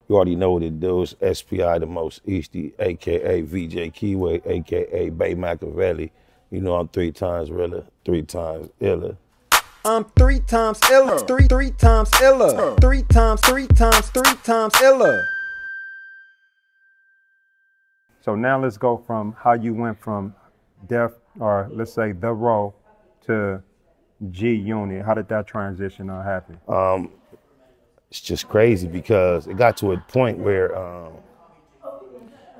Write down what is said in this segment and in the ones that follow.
You already know what it does. SPI the most Easty, aka VJ Keyway, aka Bay Machiavelli. You know I'm 3 times realer, 3 times iller. I'm 3 times iller, three times iller, 3 times iller. So now let's go from how you went from Def, or let's say The Row, to G Unit. How did that transition happen? It's just crazy because it got to a point where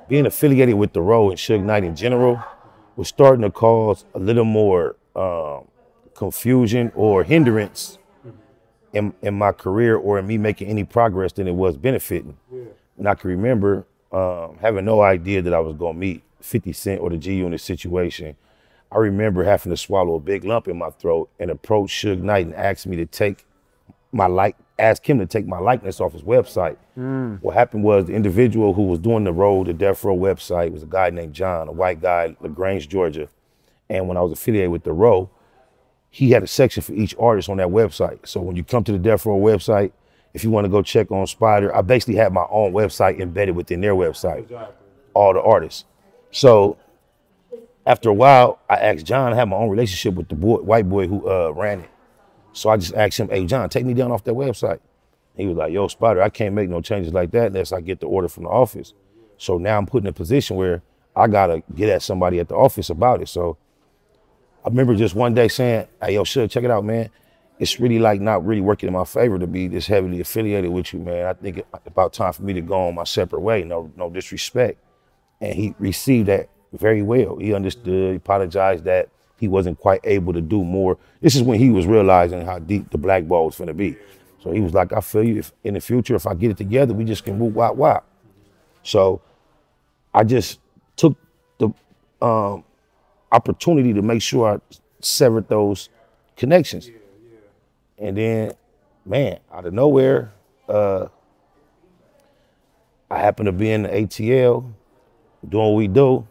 being affiliated with The Row and Suge Knight in general was starting to cause a little more confusion or hindrance in my career or in me making any progress than it was benefiting. Yeah. And I can remember having no idea that I was going to meet 50 Cent or the G Unit situation. I remember having to swallow a big lump in my throat and approach Suge Knight and ask him to take my likeness off his website. What happened was the individual who was doing the Death Row website was a guy named John, a white guy, LaGrange, Georgia. And when I was affiliated with The Row, he had a section for each artist on that website. So when you come to the Death Row website, if you want to go check on Spider, I basically had my own website embedded within their website, exactly. All the artists. So after a while, I asked John, I had my own relationship with the white boy who ran it. So I just asked him, hey, John, take me down off that website. He was like, yo, Spider, I can't make no changes like that unless I get the order from the office. So now I'm put in a position where I got to get at somebody at the office about it. So I remember just one day saying, hey, yo, Suge, check it out, man. It's really like not really working in my favor to be this heavily affiliated with you, man. I think it's about time for me to go on my separate way, no disrespect. And he received that very well. He understood, he apologized that he wasn't quite able to do more. This is when he was realizing how deep the black ball was finna be. So he was like, I feel you, if in the future, if I get it together, we just can whoop, wop, wop. So I just took the opportunity to make sure I severed those connections. And then, man, out of nowhere, I happened to be in the ATL doing what we do.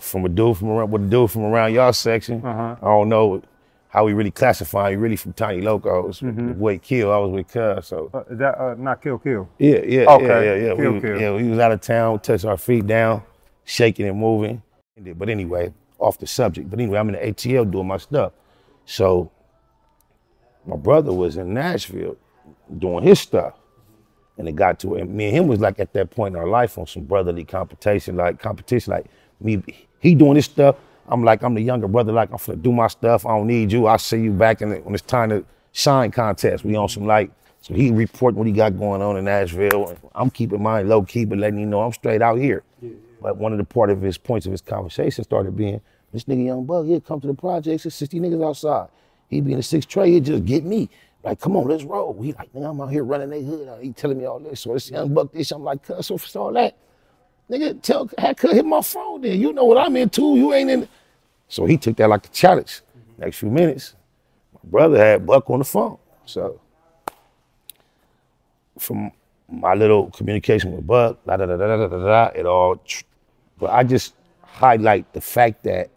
From a dude from around y'all section. I don't know how we really classify you, really from Tiny Locos. The boy Kill, I was with Cuz. So is that not Kill? Yeah. Okay. Yeah. We was out of town, touched our feet down, shaking and moving. But anyway, off the subject. But anyway, I'm in the ATL doing my stuff. So my brother was in Nashville doing his stuff. And it got to it. Me and him was like at that point in our life on some brotherly competition, like me, he doing his stuff. I'm the younger brother, like I'm finna do my stuff. I don't need you. I'll see you back when it's time to shine contest. We on some so he reporting what he got going on in Nashville. I'm keeping mine low key, but letting you know I'm straight out here. But one of the points of his conversation started being, this nigga Young Buck, he'll come to the projects, there's 60 niggas outside. He'd be in the 6th tray, he'd just get me. Like, come on, let's roll. He like, nigga, I'm out here running their hood. He telling me all this. So it's Young Buck this. I'm like, cuz, so for all that, nigga, had cut hit my phone then. You know what I'm into, you ain't in. So he took that like a challenge. Next few minutes, my brother had Buck on the phone. So from my little communication with Buck, it all, but I just highlight the fact that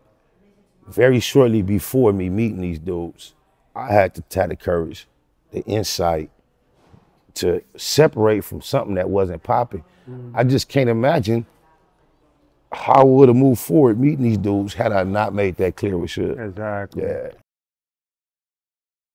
very shortly before me meeting these dudes, I had to have the courage, the insight to separate from something that wasn't popping. I just can't imagine how I would have moved forward meeting these dudes had I not made that clear with Suge. Exactly. Yeah.